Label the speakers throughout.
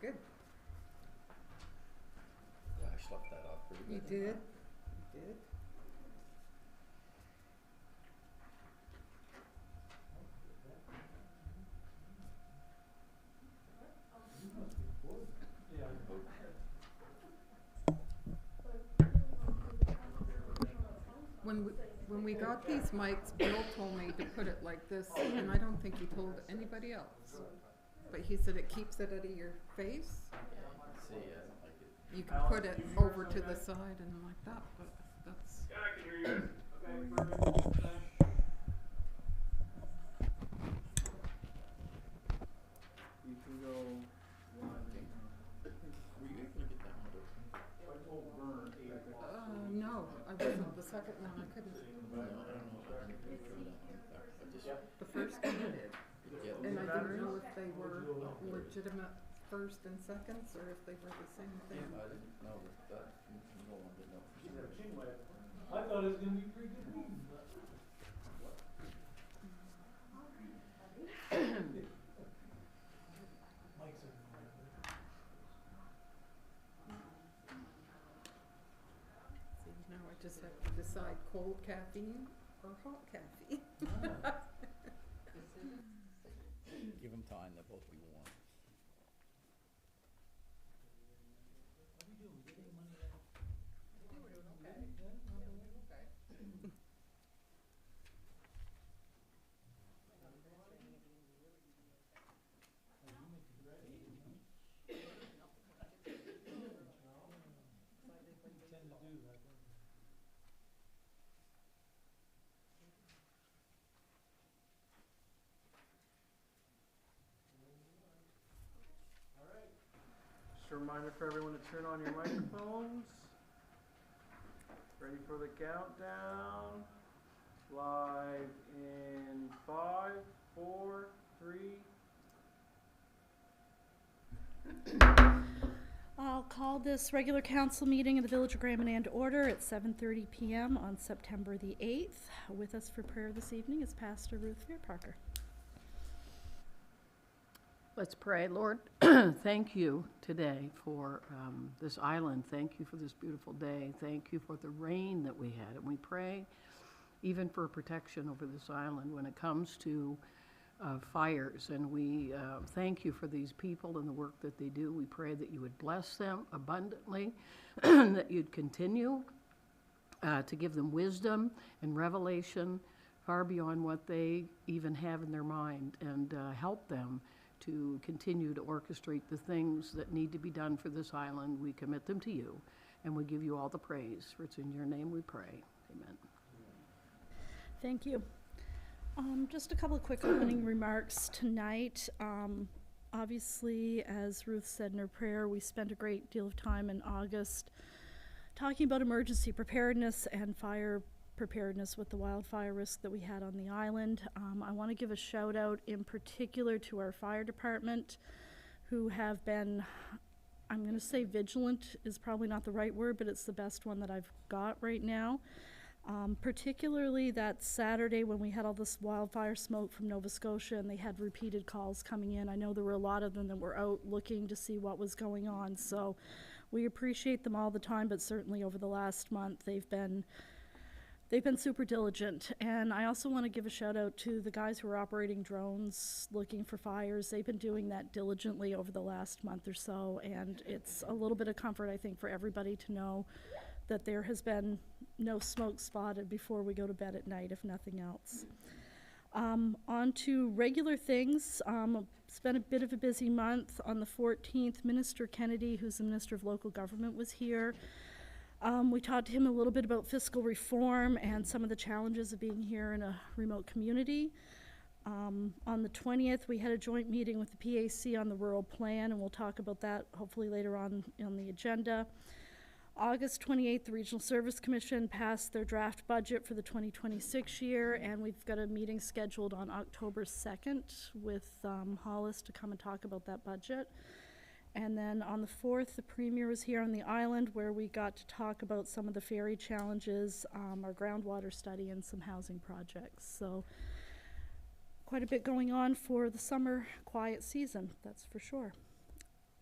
Speaker 1: Good.
Speaker 2: Yeah, I sloughed that off pretty
Speaker 1: You
Speaker 2: good.
Speaker 1: did? You did? When we got these mics, Bill told me to put it like this, and I don't think he told anybody else. But he said it keeps it out of your face.
Speaker 2: See, I don't like it.
Speaker 1: You can put it over to the side and like that, but that's.
Speaker 3: Yeah, I can hear you. Okay, perfect.
Speaker 4: You can go live.
Speaker 2: Were you able to get that one open?
Speaker 1: No, I wasn't. The second one I couldn't.
Speaker 2: No, I don't know if I can control that one back. I just,
Speaker 1: The first one I did.
Speaker 2: yeah,
Speaker 1: And I didn't know if they were legitimate first and seconds or if they were the same thing.
Speaker 2: I didn't know that, no one did know.
Speaker 3: I thought it was gonna be pretty good meeting, but. Mike's in
Speaker 1: See, now I just have to decide cold caffeine or hot caffeine.
Speaker 2: Give them time, they'll both be warm.
Speaker 3: tend to do that, don't they?
Speaker 4: Just a reminder for everyone to turn on your microphones. Ready for the countdown. Live in 5, 4, 3.
Speaker 5: I'll call this regular council meeting of the Village of Grand Manan to order at 7:30 p.m. on September the 8th. With us for prayer this evening is Pastor Ruth Fear-Parker.
Speaker 6: Let's pray. Lord, thank you today for this island. Thank you for this beautiful day. Thank you for the rain that we had. And we pray even for protection over this island when it comes to fires. And we thank you for these people and the work that they do. We pray that you would bless them abundantly, that you'd continue to give them wisdom and revelation far beyond what they even have in their mind, and help them to continue to orchestrate the things that need to be done for this island. We commit them to you, and we give you all the praise. For it's in your name we pray. Amen.
Speaker 5: Thank you. Just a couple of quick opening remarks tonight. Obviously, as Ruth said in her prayer, we spent a great deal of time in August talking about emergency preparedness and fire preparedness with the wildfire risk that we had on the island. I want to give a shout out in particular to our fire department, who have been, I'm going to say vigilant is probably not the right word, but it's the best one that I've got right now. Particularly that Saturday when we had all this wildfire smoke from Nova Scotia and they had repeated calls coming in. I know there were a lot of them that were out looking to see what was going on, so we appreciate them all the time, but certainly over the last month they've been super diligent. And I also want to give a shout out to the guys who are operating drones looking for fires. They've been doing that diligently over the last month or so, and it's a little bit of comfort, I think, for everybody to know that there has been no smoke spotted before we go to bed at night, if nothing else. On to regular things. It's been a bit of a busy month. On the 14th, Minister Kennedy, who's the Minister of Local Government, was here. We talked to him a little bit about fiscal reform and some of the challenges of being here in a remote community. On the 20th, we had a joint meeting with the PAC on the rural plan, and we'll talk about that hopefully later on the agenda. August 28th, the Regional Service Commission passed their draft budget for the 2026 year, and we've got a meeting scheduled on October 2nd with Hollis to come and talk about that budget. And then on the 4th, the Premier was here on the island where we got to talk about some of the ferry challenges, our groundwater study, and some housing projects. So quite a bit going on for the summer quiet season, that's for sure.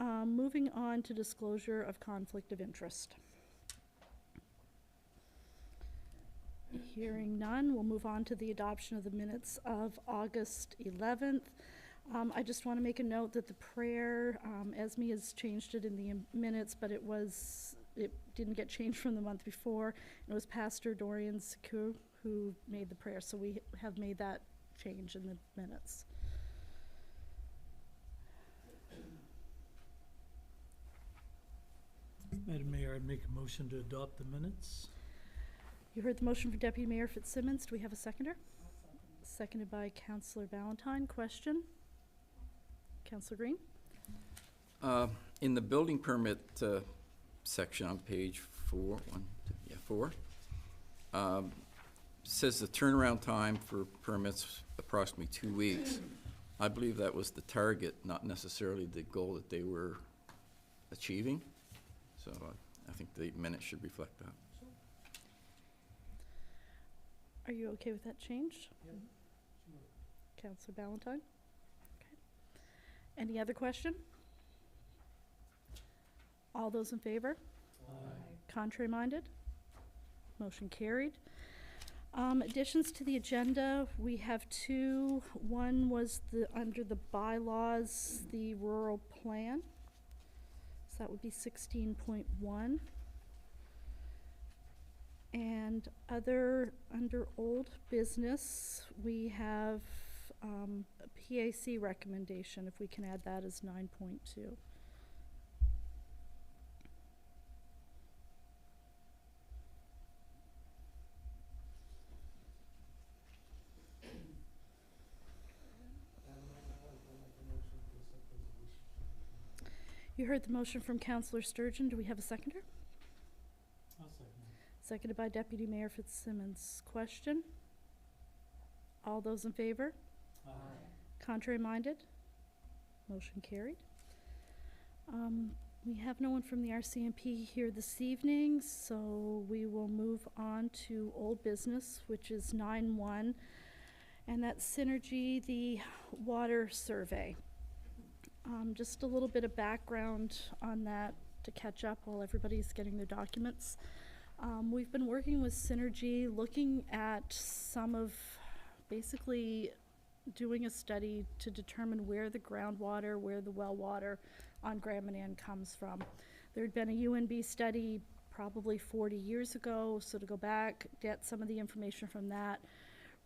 Speaker 5: Moving on to disclosure of conflict of interest. Hearing none, we'll move on to the adoption of the minutes of August 11th. I just want to make a note that the prayer, Esme has changed it in the minutes, but it didn't get changed from the month before. It was Pastor Dorian Sekou who made the prayer, so we have made that change in the minutes.
Speaker 3: Madam Mayor, I'd make a motion to adopt the minutes.
Speaker 5: You heard the motion for Deputy Mayor Fitzsimmons. Do we have a seconder? Seconded by Councillor Valentine. Question? Councillor Green?
Speaker 2: In the building permit section on page 4, says the turnaround time for permits approximately 2 weeks. I believe that was the target, not necessarily the goal that they were achieving. So I think the minutes should reflect that.
Speaker 5: Are you okay with that change? Councillor Valentine? Okay. Any other question? All those in favor? Contrary minded? Motion carried. Additions to the agenda, we have two. One was under the bylaws, the rural plan. So that would be 16.1. And under old business, we have a PAC recommendation, if we can add that as 9.2. You heard the motion from Councillor Sturgeon. Do we have a seconder?
Speaker 3: I'll second it.
Speaker 5: Seconded by Deputy Mayor Fitzsimmons. Question? All those in favor?
Speaker 3: Aye.
Speaker 5: Contrary minded? Motion carried. We have no one from the RCMP here this evening, so we will move on to old business, which is 9.1, and that's Synergy, the water survey. Just a little bit of background on that to catch up while everybody's getting their documents. We've been working with Synergy, looking at some of, basically doing a study to determine where the groundwater, where the well water on Grand Manan comes from. There had been a UNB study probably 40 years ago, so to go back, get some of the information from that,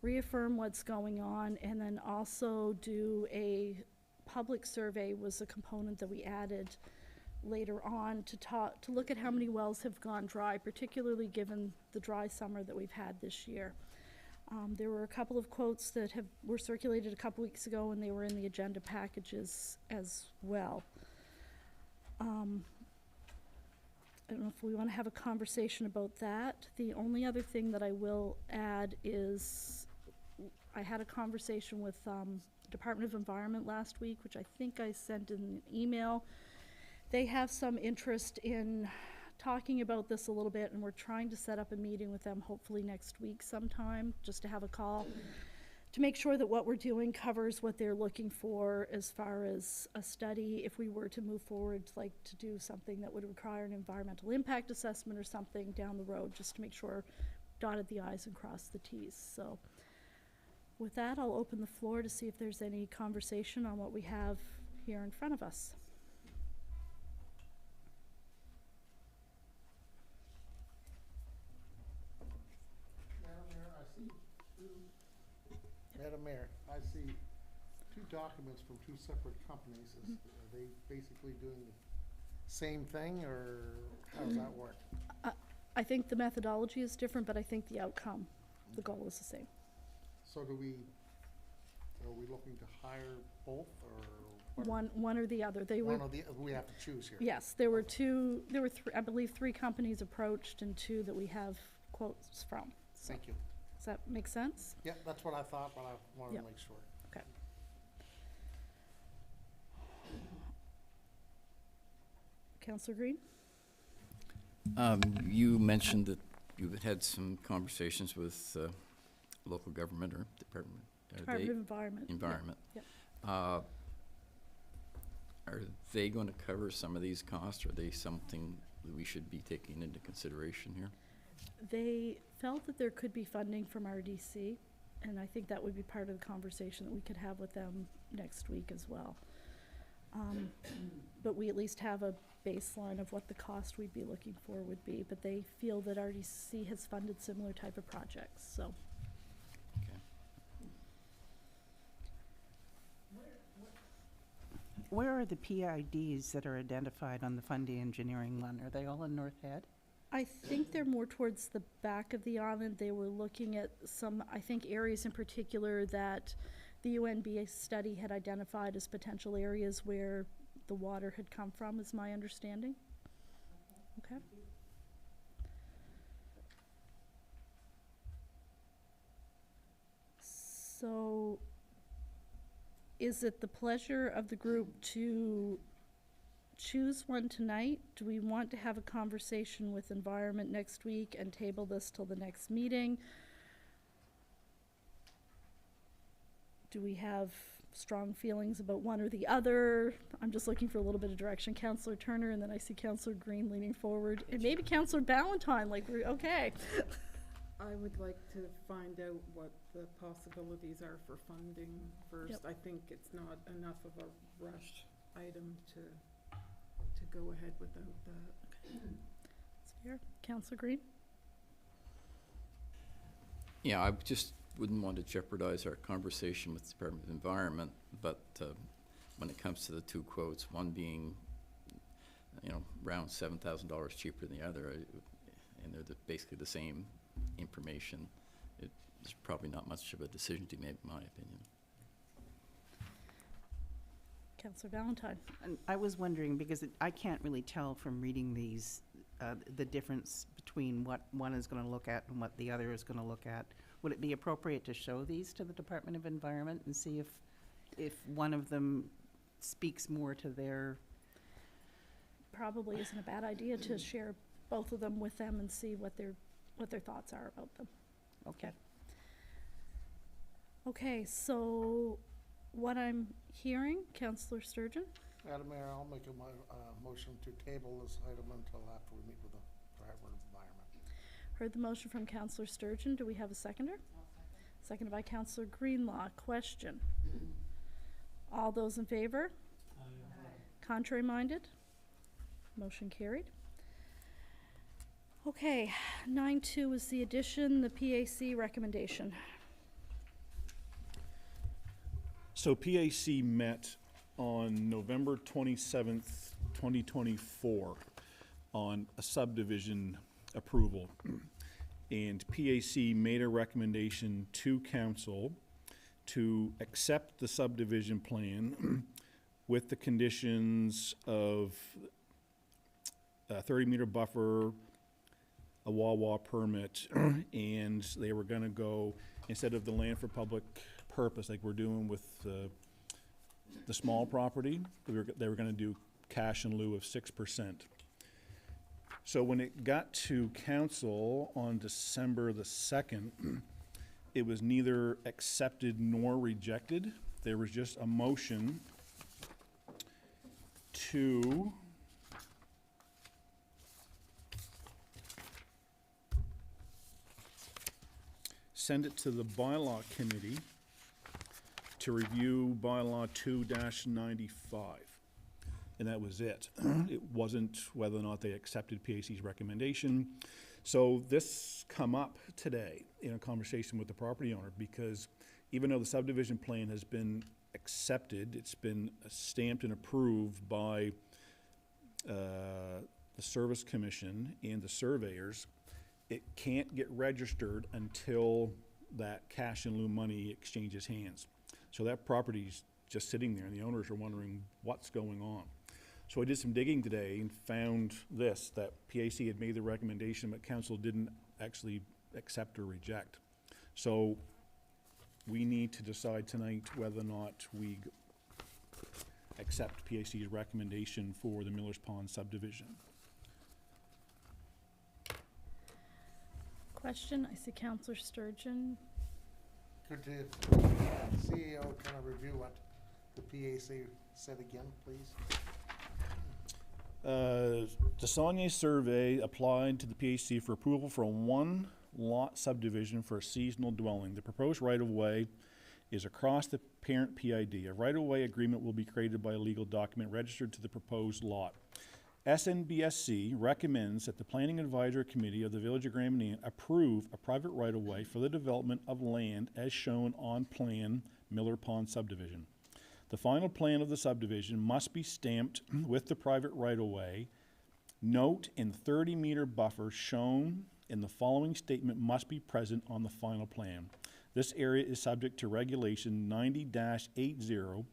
Speaker 5: reaffirm what's going on, and then also do a public survey was a component that we added later on to look at how many wells have gone dry, particularly given the dry summer that we've had this year. There were a couple of quotes that were circulated a couple weeks ago, and they were in the agenda packages as well. I don't know if we want to have a conversation about that. The only other thing that I will add is I had a conversation with Department of Environment last week, which I think I sent in an email. They have some interest in talking about this a little bit, and we're trying to set up a meeting with them hopefully next week sometime, just to have a call to make sure that what we're doing covers what they're looking for as far as a study. If we were to move forward, like to do something that would require an environmental impact assessment or something down the road, just to make sure dotted the I's and crossed the T's. So with that, I'll open the floor to see if there's any conversation on what we have here in front of us.
Speaker 7: Madam Mayor, I see two documents from two separate companies. Are they basically doing the same thing, or how does that work?
Speaker 5: I think the methodology is different, but I think the outcome, the goal is the same.
Speaker 7: So are we looking to hire both, or what?
Speaker 5: One or the other. They were,
Speaker 7: One or the, we have to choose here?
Speaker 5: yes, there were I believe three companies approached and two that we have quotes from. So,
Speaker 7: Thank you.
Speaker 5: does that make sense?
Speaker 7: Yeah, that's what I thought, but I wanted
Speaker 5: Yep.
Speaker 7: to make sure.
Speaker 5: Okay. Councillor Green?
Speaker 2: You mentioned that you had some conversations with local government or department.
Speaker 5: Department of Environment.
Speaker 2: Environment.
Speaker 5: Yep.
Speaker 2: are they going to cover some of these costs? Are they something that we should be taking into consideration here?
Speaker 5: They felt that there could be funding from RDC, and I think that would be part of the conversation that we could have with them next week as well. But we at least have a baseline of what the cost we'd be looking for would be, but they feel that RDC has funded similar type of projects, so.
Speaker 2: Okay.
Speaker 8: Where are the PIDs that are identified on the Fundy Engineering one? Are they all in North Head?
Speaker 5: I think they're more towards the back of the island. They were looking at some, I think, areas in particular that the UNB study had identified as potential areas where the water had come from, is my understanding. Okay. So, is it the pleasure of the group to choose one tonight? Do we want to have a conversation with Environment next week and table this till the next meeting? Do we have strong feelings about one or the other? I'm just looking for a little bit of direction. Councillor Turner, and then I see Councillor Green leaning forward, and maybe Councillor Ballantyne, like, we're, okay.
Speaker 1: I would like to find out what the possibilities are for funding first.
Speaker 5: Yep.
Speaker 1: I think it's not enough of a rush item to go ahead without that.
Speaker 5: That's fair. Councillor Green?
Speaker 2: Yeah, I just wouldn't want to jeopardize our conversation with the Department of Environment, but when it comes to the two quotes, one being, around $7,000 cheaper than the other, and they're basically the same information, there's probably not much of a decision to be made, in my opinion.
Speaker 5: Councillor Ballantyne?
Speaker 8: And I was wondering, because I can't really tell from reading these, the difference between what one is going to look at and what the other is going to look at. Would it be appropriate to show these to the Department of Environment and see if one of them speaks more to their?
Speaker 5: Probably isn't a bad idea to share both of them with them and see what their thoughts are about them.
Speaker 8: Okay.
Speaker 5: Okay, so what I'm hearing, Councillor Sturgeon?
Speaker 7: Madam Mayor, I'll make a motion to table this item until after we meet with the Department of Environment.
Speaker 5: Heard the motion from Councillor Sturgeon. Do we have a seconder? Seconded by Councillor Greenlaw. Question. All those in favor? Contrary minded? Motion carried. Okay, 9.2 is the addition, the PAC recommendation.
Speaker 9: So PAC met on November 27th, 2024 on a subdivision approval. And PAC made a recommendation to council to accept the subdivision plan with the conditions of a 30-meter buffer, a Wawa permit, and they were gonna go, instead of the land for public purpose like we're doing with the small property, they were gonna do cash in lieu of 6%. So when it got to council on December the 2nd, it was neither accepted nor rejected. There was just a motion to send it to the bylaw committee to review bylaw 2-95. And that was it. It wasn't whether or not they accepted PAC's recommendation. So this come up today in a conversation with the property owner, because even though the subdivision plan has been accepted, it's been stamped and approved by the Service Commission and the surveyors, it can't get registered until that cash in lieu money exchanges hands. So that property's just sitting there and the owners are wondering what's going on. So I did some digging today and found this, that PAC had made the recommendation, but council didn't actually accept or reject. So we need to decide tonight whether or not we accept PAC's recommendation for the Miller's Pond subdivision.
Speaker 5: Question, I see Councillor Sturgeon.
Speaker 7: Could the CEO kind of review what the PAC Say it again, please.
Speaker 9: The Saunier survey applied to the PAC for approval for a one-lot subdivision for a seasonal dwelling. The proposed right-of-way is across the parent PID. A right-of-way agreement will be created by a legal document registered to the proposed lot. SNBSC recommends that the Planning Advisory Committee of the Village of Grand Manan approve a private right-of-way for the development of land as shown on Plan Miller Pond subdivision. The final plan of the subdivision must be stamped with the private right-of-way. Note in 30-meter buffer shown in the following statement must be present on the final plan. This area is subject to Regulation 90-80,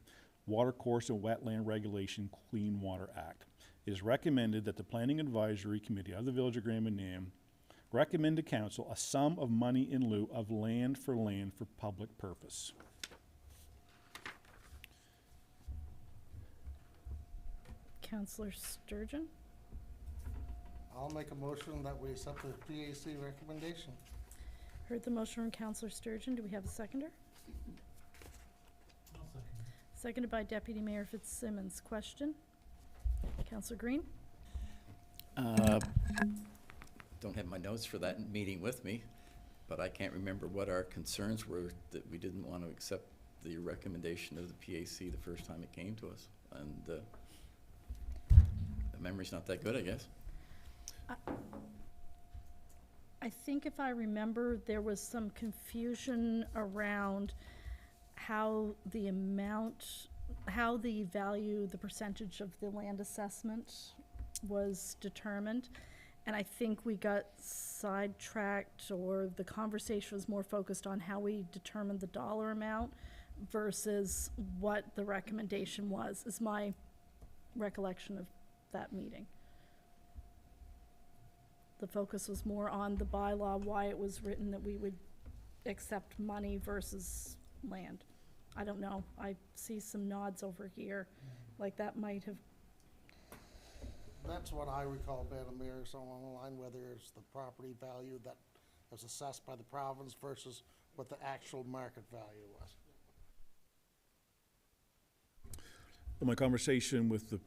Speaker 9: Watercourse and Wetland Regulation Clean Water Act. It is recommended that the Planning Advisory Committee of the Village of Grand Manan recommend to Council a sum of money in lieu of land for public purpose.
Speaker 5: Counselor Sturgeon?
Speaker 7: I'll make a motion that we accept the PAC recommendation.
Speaker 5: Heard the motion from Counselor Sturgeon. Do we have a seconder?
Speaker 3: I'll second.
Speaker 5: Seconded by Deputy Mayor Fitzsimmons. Question? Counselor Green?
Speaker 2: Don't have my notes for that meeting with me, but I can't remember what our concerns were that we didn't want to accept the recommendation of the PAC the first time it came to us. And the memory's not that good, I guess.
Speaker 5: I think if I remember, there was some confusion around how the value, the percentage of the land assessment was determined. And I think we got sidetracked, or the conversation was more focused on how we determined the dollar amount versus what the recommendation was, is my recollection of that meeting. The focus was more on the bylaw, why it was written that we would accept money versus land. I don't know. I see some nods over here, like that might have.
Speaker 7: That's what I recall, Madam Mayor, so along the line, whether it's the property value that was assessed by the province versus what the actual market value was.
Speaker 9: In my conversation with the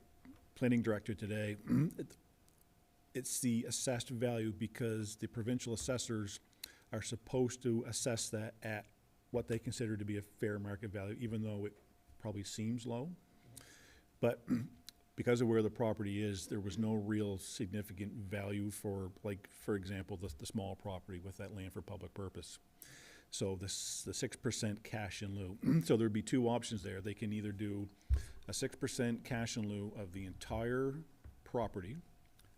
Speaker 9: planning director today, it's the assessed value because the provincial assessors are supposed to assess that at what they consider to be a fair market value, even though it probably seems low. But because of where the property is, there was no real significant value for, like, for example, the small property with that land for public purpose. So the 6% cash in lieu. So there'd be two options there. They can either do a 6% cash in lieu of the entire property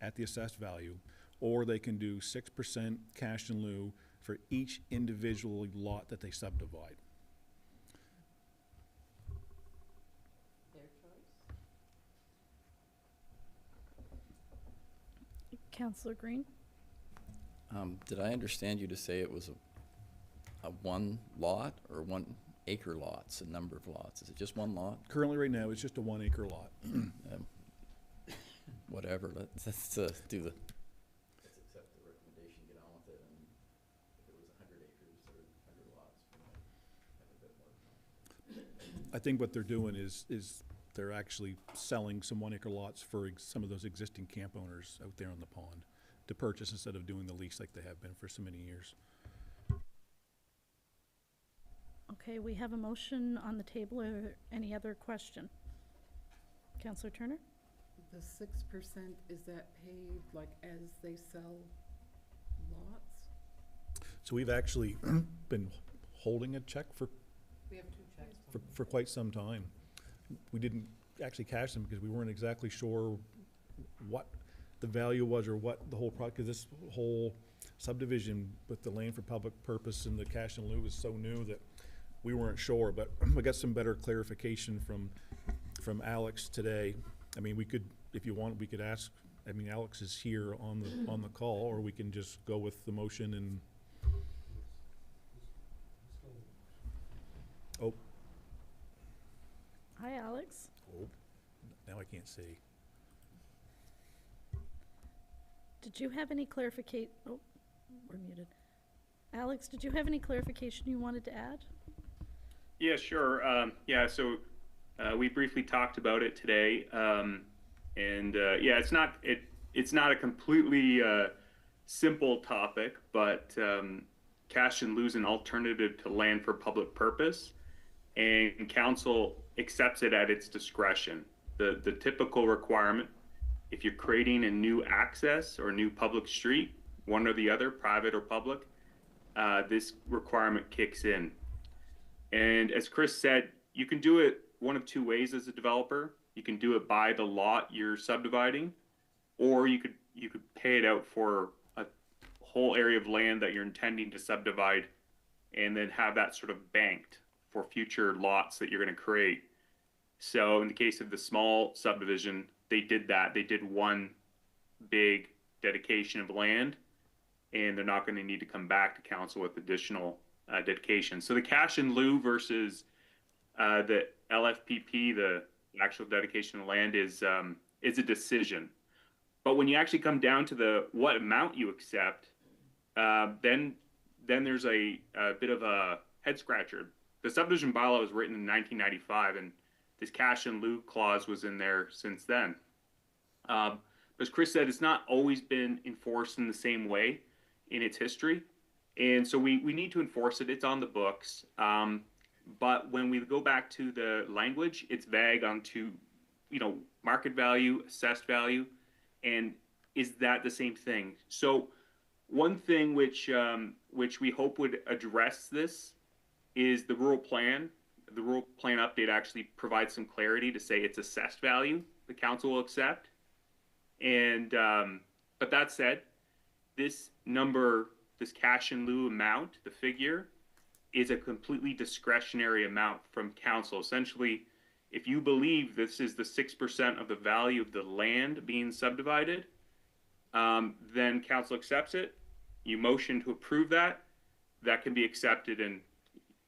Speaker 9: at the assessed value, or they can do 6% cash in lieu for each individual lot that they subdivide.
Speaker 5: Counselor Green?
Speaker 2: Did I understand you to say it was a one lot or 1 acre lots, a number of lots? Is it just one lot?
Speaker 9: Currently, right now, it's just a 1 acre lot.
Speaker 2: Whatever, let's do the. Let's accept the recommendation, get on with it, and if it was 100 acres or 100 lots, we might have a bit more.
Speaker 9: I think what they're doing is they're actually selling some 1 acre lots for some of those existing camp owners out there on the pond to purchase instead of doing the lease like they have been for so many years.
Speaker 5: Okay, we have a motion on the table. Are there any other question? Counselor Turner?
Speaker 1: The 6%, is that paid like as they sell lots?
Speaker 9: So we've actually been holding a check for
Speaker 1: We have 2 checks.
Speaker 9: for quite some time. We didn't actually cash them because we weren't exactly sure what the value was or what the whole because this whole subdivision with the land for public purpose and the cash in lieu is so new that we weren't sure, but we got some better clarification from Alex today. I mean, we could, if you want, we could ask, I mean, Alex is here on the call, or we can just go with the motion and. Oh.
Speaker 5: Hi, Alex.
Speaker 9: Oh, now I can't see.
Speaker 5: Did you have any clarification? Oh, we're muted. Alex, did you have any clarification you wanted to add?
Speaker 10: Yeah, sure. Yeah, so We briefly talked about it today, yeah, it's not a completely simple topic, but cash in lieu is an alternative to land for public purpose, and council accepts it at its discretion. The typical requirement, if you're creating a new access or a new public street, one or the other, private or public, this requirement kicks in. And as Chris said, you can do it one of two ways as a developer. You can do it by the lot you're subdividing, or you could pay it out for a whole area of land that you're intending to subdivide, and then have that sort of banked for future lots that you're going to create. So in the case of the small subdivision, they did that. They did one big dedication of land, and they're not going to need to come back to council with additional dedication. So the cash in lieu versus the LFPP, the actual dedication of land, is a decision. But when you actually come down to what amount you accept, then there's a bit of a head scratcher. The subdivision bylaw was written in 1995, and this cash in lieu clause was in there since then. But as Chris said, it's not always been enforced in the same way in its history. And so we need to enforce it. It's on the books. But when we go back to the language, it's vague onto, market value, assessed value, and is that the same thing? So one thing which we hope would address this is the rural plan. The rural plan update actually provides some clarity to say it's assessed value the council will accept. And but that said, this number, this cash in lieu amount, the figure, is a completely discretionary amount from council. Essentially, if you believe this is the 6% of the value of the land being subdivided, then council accepts it. You motion to approve that. That can be accepted, and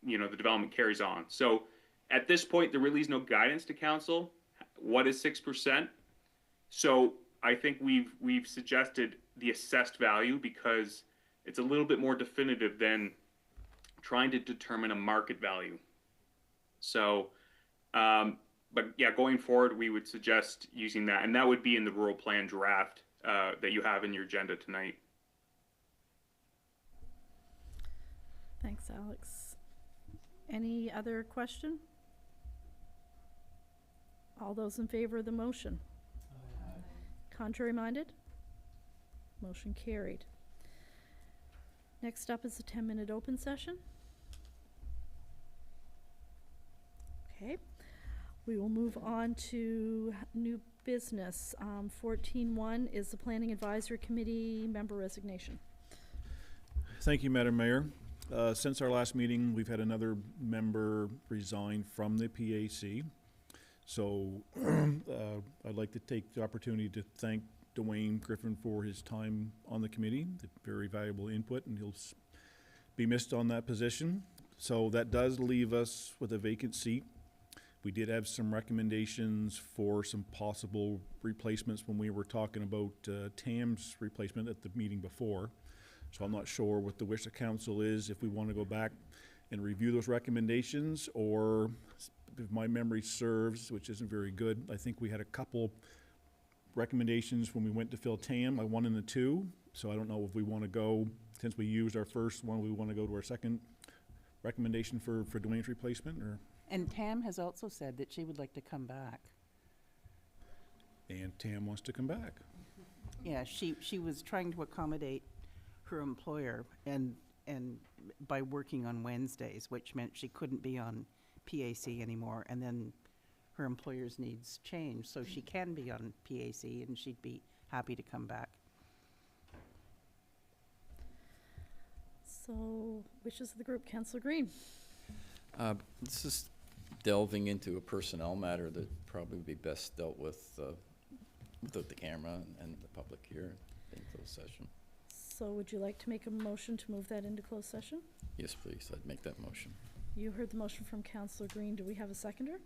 Speaker 10: the development carries on. So at this point, there really is no guidance to council. What is 6%? So I think we've suggested the assessed value because it's a little bit more definitive than trying to determine a market value. So, but yeah, going forward, we would suggest using that, and that would be in the rural plan draft that you have in your agenda tonight.
Speaker 5: Thanks, Alex. Any other question? All those in favor of the motion? Contrary minded? Motion carried. Next up is a 10-minute open session. Okay. We will move on to new business. 14.1 is the Planning Advisory Committee member resignation.
Speaker 9: Thank you, Madam Mayor. Since our last meeting, we've had another member resign from the PAC. So I'd like to take the opportunity to thank Dwayne Griffin for his time on the committee, the very valuable input, and he'll be missed on that position. So that does leave us with a vacant seat. We did have some recommendations for some possible replacements when we were talking about Tam's replacement at the meeting before. So I'm not sure what the wish of council is, if we want to go back and review those recommendations, or if my memory serves, which isn't very good, I think we had a couple recommendations when we went to fill Tam, a 1 and a 2. So I don't know if we want to go, since we used our first one, we want to go to our second recommendation for Dwayne's replacement, or?
Speaker 8: And Tam has also said that she would like to come back.
Speaker 9: And Tam wants to come back.
Speaker 8: Yeah, she was trying to accommodate her employer and by working on Wednesdays, which meant she couldn't be on PAC anymore, and then her employer's needs changed, so she can be on PAC and she'd be happy to come back.
Speaker 5: So, wishes of the group, Councillor Green.
Speaker 2: This is delving into a personnel matter that probably would be best dealt with without the camera and the public here in closed session.
Speaker 5: So would you like to make a motion to move that into closed session?
Speaker 2: Yes, please. I'd make that motion.
Speaker 5: You heard the motion from Councillor Green. Do we have a seconder?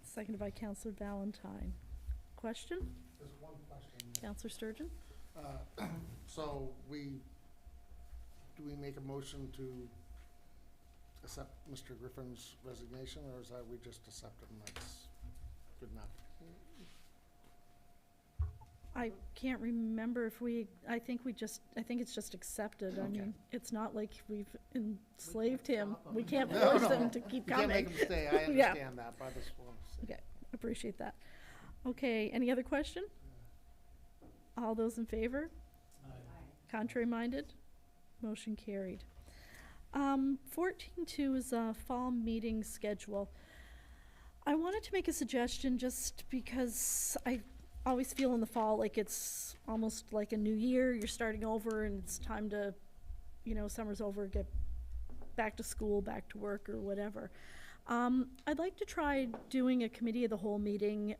Speaker 5: Seconded by Councillor Valentine. Question?
Speaker 7: Just one question.
Speaker 5: Councillor Sturgeon?
Speaker 7: So do we make a motion to accept Mr. Griffin's resignation, or is that we just accept it and that's good enough?
Speaker 5: I can't remember if I think it's just accepted. I
Speaker 7: Okay.
Speaker 5: mean, it's not like we've enslaved him.
Speaker 4: stop 'em.
Speaker 5: We can't
Speaker 7: No,
Speaker 5: force
Speaker 7: no.
Speaker 5: him to keep
Speaker 7: You can't make
Speaker 5: coming.
Speaker 7: them stay, I
Speaker 5: Yeah.
Speaker 7: understand that, but I just want to say.
Speaker 5: Okay, appreciate that. Okay, any other question? All those in favor? Contrary minded? Motion carried. 14.2 is a fall meeting schedule. I wanted to make a suggestion just because I always feel in the fall like it's almost like a new year, you're starting over and it's time to, summer's over, get back to school, back to work or whatever. I'd like to try doing a committee of the whole meeting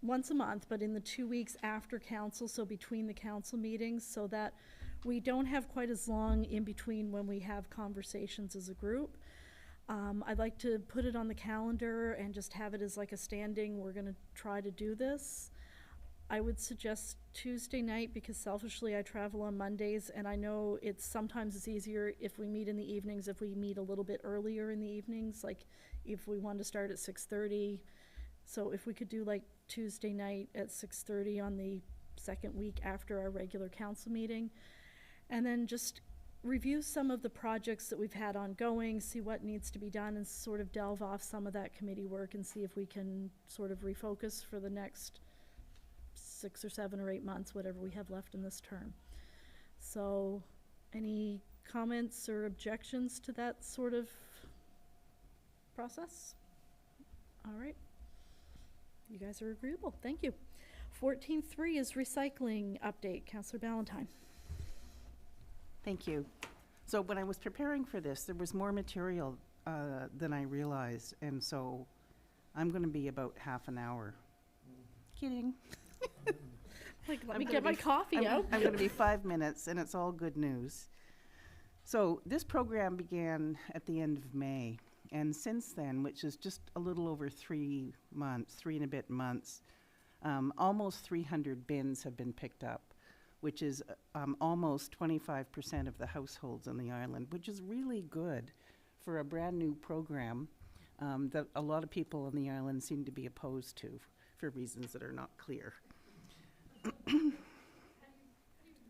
Speaker 5: once a month, but in the 2 weeks after council, so between the council meetings, so that we don't have quite as long in between when we have conversations as a group. I'd like to put it on the calendar and just have it as like a standing, we're gonna try to do this. I would suggest Tuesday night because selfishly I travel on Mondays and I know sometimes it's easier if we meet in the evenings, if we meet a little bit earlier in the evenings, like if we want to start at 6:30. So if we could do like Tuesday night at 6:30 on the second week after our regular council meeting. And then just review some of the projects that we've had ongoing, see what needs to be done, and sort of delve off some of that committee work and see if we can sort of refocus for the next 6 or 7 or 8 months, whatever we have left in this term. So, any comments or objections to that sort of process? All right. You guys are agreeable. Thank you. 14.3 is recycling update. Councillor Ballantyne.
Speaker 8: Thank you. So when I was preparing for this, there was more material than I realized, and so I'm going to be about half an hour. Kidding.
Speaker 5: Like, let
Speaker 8: I'm
Speaker 5: me
Speaker 8: gonna
Speaker 5: get my
Speaker 8: be-
Speaker 5: coffee out.
Speaker 8: I'm going to be 5 minutes, and it's all good news. So this program began at the end of May, and since then, which is just a little over 3 months, 3 and a bit months, almost 300 bins have been picked up, which is almost 25% of the households on the island, which is really good for a brand-new program that a lot of people on the island seem to be opposed to for reasons that are not clear.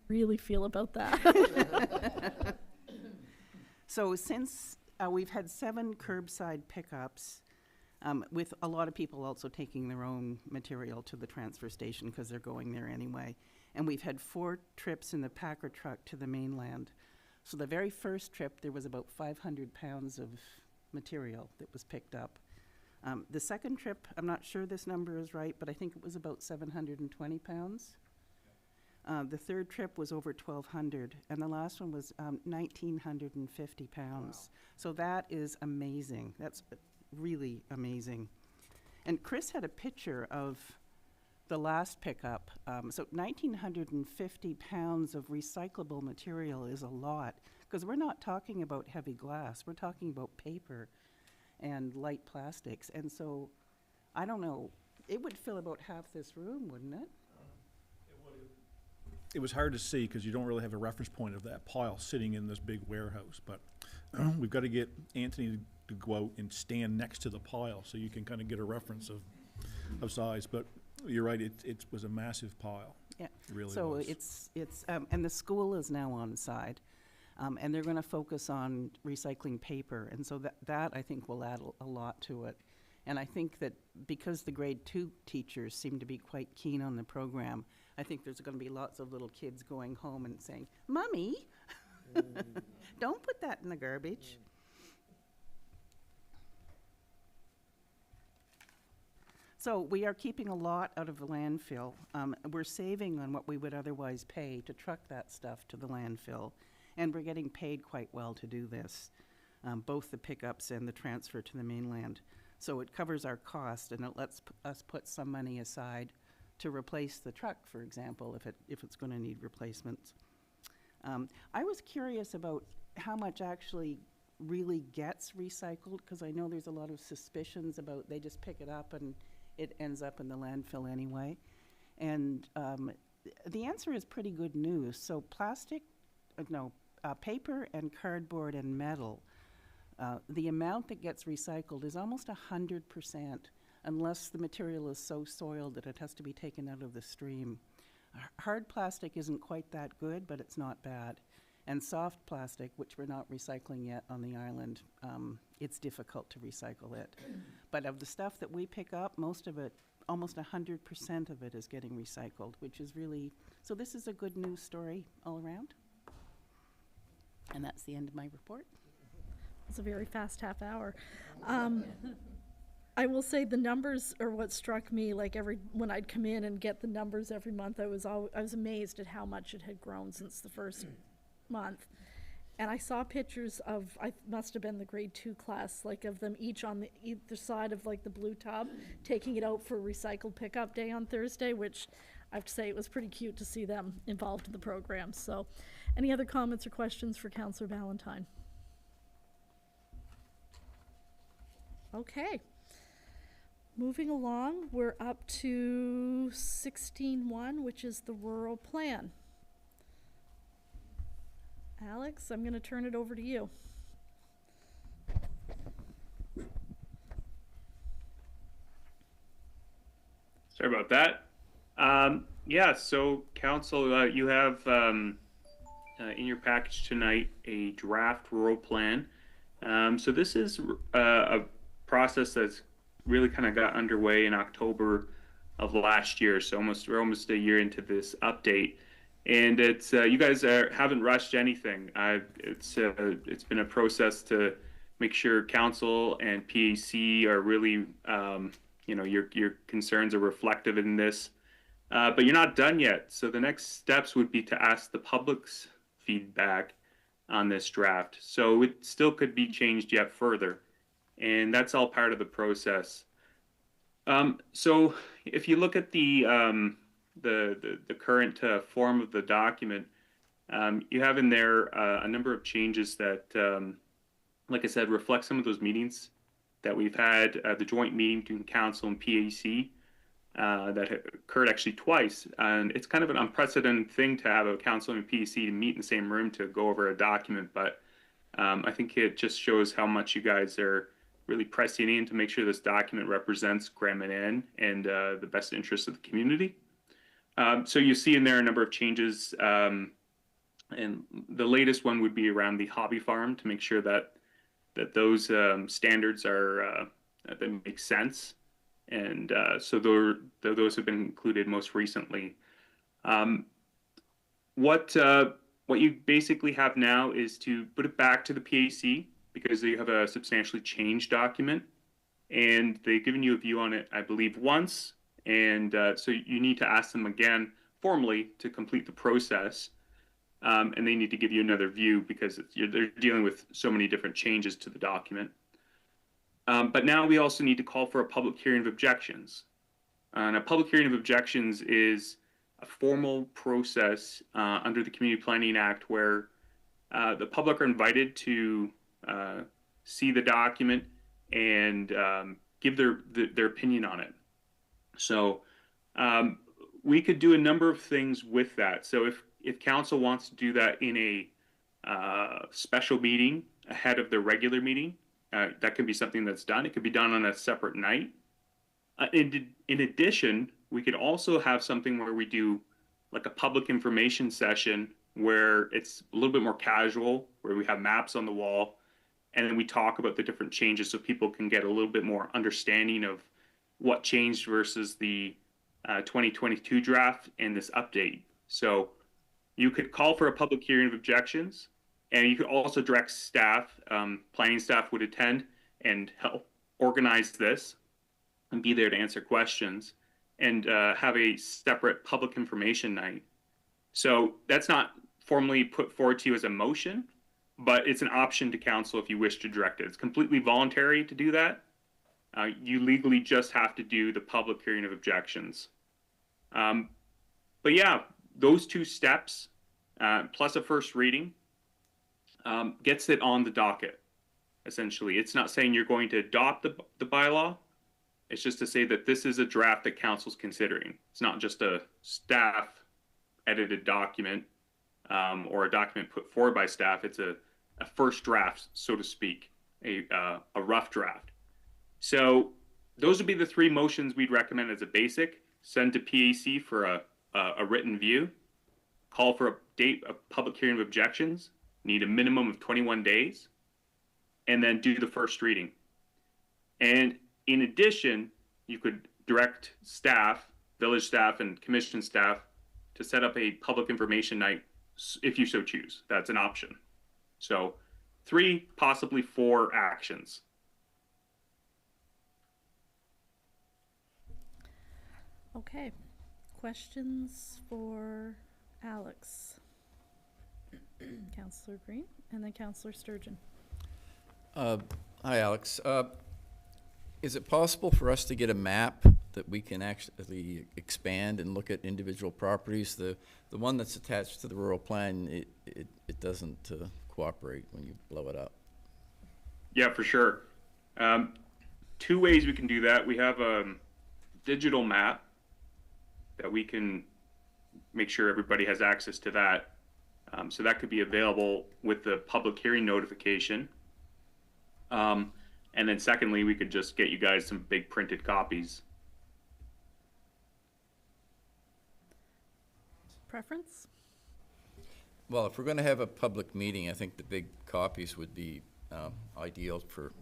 Speaker 5: Really feel about that.
Speaker 8: So since we've had 7 curbside pickups, with a lot of people also taking their own material to the transfer station because they're going there anyway. And we've had 4 trips in the Packer truck to the mainland. So the very first trip, there was about 500 pounds of material that was picked up. The second trip, I'm not sure this number is right, but I think it was about 720 pounds. The third trip was over 1,200, and the last one was 1,950 pounds. Wow. So that is amazing. That's really amazing. And Chris had a picture of the last pickup. So 1,950 pounds of recyclable material is a lot, because we're not talking about heavy glass. We're talking about paper and light plastics. And so, I don't know, it would fill about half this room, wouldn't it?
Speaker 9: It was hard to see because you don't really have a reference point of that pile sitting in this big warehouse, but we've got to get Anthony to go out and stand next to the pile so you can kind of get a reference of size. But you're right, it was a massive pile.
Speaker 8: Yeah.
Speaker 9: It really
Speaker 8: So
Speaker 9: was.
Speaker 8: it's and the school is now on side, and they're going to focus on recycling paper, and so that I think will add a lot to it. And I think that because the grade 2 teachers seem to be quite keen on the program, I think there's going to be lots of little kids going home and saying, "Mommy, don't put that in the garbage." So we are keeping a lot out of the landfill. We're saving on what we would otherwise pay to truck that stuff to the landfill, and we're getting paid quite well to do this, both the pickups and the transfer to the mainland. So it covers our cost, and it lets us put some money aside to replace the truck, for example, if it's going to need replacements. I was curious about how much actually really gets recycled, because I know there's a lot of suspicions about they just pick it up and it ends up in the landfill anyway. And the answer is pretty good news. So paper and cardboard and metal, the amount that gets recycled is almost 100% unless the material is so soiled that it has to be taken out of the stream. Hard plastic isn't quite that good, but it's not bad. And soft plastic, which we're not recycling yet on the island, it's difficult to recycle it. But of the stuff that we pick up, most of it, almost 100% of it is getting recycled, which is really, so this is a good news story all around. And that's the end of my report.
Speaker 5: It's a very fast half hour. I will say the numbers are what struck me. Like when I'd come in and get the numbers every month, I was amazed at how much it had grown since the first month. And I saw pictures of, I must have been the grade 2 class, like of them each on the either side of like the blue tub, taking it out for recycled pickup day on Thursday, which I have to say it was pretty cute to see them involved in the program. So any other comments or questions for Councillor Valentine? Okay. Moving along, we're up to 16.1, which is the rural plan. Alex, I'm going to turn it over to you.
Speaker 10: Sorry about that. Yeah, so Council, you have in your package tonight a draft rural plan. So this is a process that's really kind of got underway in October of last year. So we're almost a year into this update. And it's you guys haven't rushed anything. It's been a process to make sure council and PAC are really, your concerns are reflective in this. But you're not done yet. So the next steps would be to ask the public's feedback on this draft. So it still could be changed yet further, and that's all part of the process. So if you look at the current form of the document, you have in there a number of changes that, like I said, reflect some of those meetings that we've had, the joint meeting between council and PAC that occurred actually twice. And it's kind of an unprecedented thing to have a council and PAC to meet in the same room to go over a document. But I think it just shows how much you guys are really pressing in to make sure this document represents Grand Manan and the best interests of the community. So you see in there a number of changes, and the latest one would be around the hobby farm to make sure that those standards are that make sense, and so those have been included most recently. What you basically have now is to put it back to the PAC because you have a substantially changed document, and they've given you a view on it, I believe, once. And so you need to ask them again formally to complete the process. And they need to give you another view because they're dealing with so many different changes to the document. But now we also need to call for a public hearing of objections. And a public hearing of objections is a formal process under the Community Planning Act where the public are invited to see the document and give their opinion on it. So we could do a number of things with that. So if council wants to do that in a special meeting ahead of the regular meeting, that can be something that's done. It could be done on a separate night. In addition, we could also have something where we do like a public information session where it's a little bit more casual, where we have maps on the wall, and then we talk about the different changes so people can get a little bit more understanding of what changed versus the 2022 draft and this update. So you could call for a public hearing of objections, and you could also direct staff, planning staff would attend and help organize this and be there to answer questions, and have a separate public information night. So that's not formally put forward to you as a motion, but it's an option to council if you wish to direct it. It's completely voluntary to do that. You legally just have to do the public hearing of objections. But yeah, those two steps, plus a first reading, gets it on the docket, essentially. It's not saying you're going to adopt the bylaw. It's just to say that this is a draft that council's considering. It's not just a staff edited document or a document put forward by staff. It's a first draft, so to speak, a rough draft. So those would be the three motions we'd recommend as a basic. Send to PAC for a written view. Call for a date of public hearing of objections. Need a minimum of 21 days. And then do the first reading. And in addition, you could direct staff, village staff and commission staff to set up a public information night if you so choose. That's an option. So 3, possibly 4 actions.
Speaker 5: Okay, questions for Alex? Counselor Green, and then Counselor Sturgeon.
Speaker 2: Hi, Alex. Is it possible for us to get a map that we can actually expand and look at individual properties? The one that's attached to the rural plan, it doesn't cooperate when you blow it up.
Speaker 10: Yeah, for sure. 2 ways we can do that. We have a digital map that we can make sure everybody has access to that. So that could be available with the public hearing notification. And then secondly, we could just get you guys some big printed copies.
Speaker 5: Preference?
Speaker 2: Well, if we're going to have a public meeting, I think the big copies would be ideal for,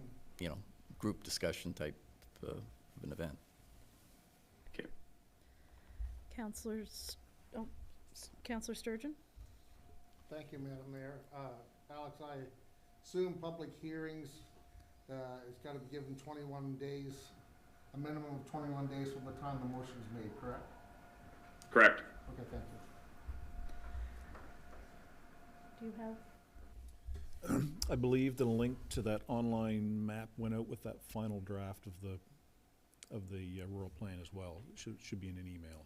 Speaker 2: group discussion type of an event.
Speaker 10: Okay.
Speaker 5: Counselor Sturgeon?
Speaker 7: Thank you, Madam Mayor. Alex, I assume public hearings, it's gotta be given 21 days, a minimum of 21 days from the time the motion is made, correct?
Speaker 10: Correct.
Speaker 7: Okay, thank you.
Speaker 5: Do you have?
Speaker 9: I believe the link to that online map went out with that final draft of the rural plan as well. It should be in an email.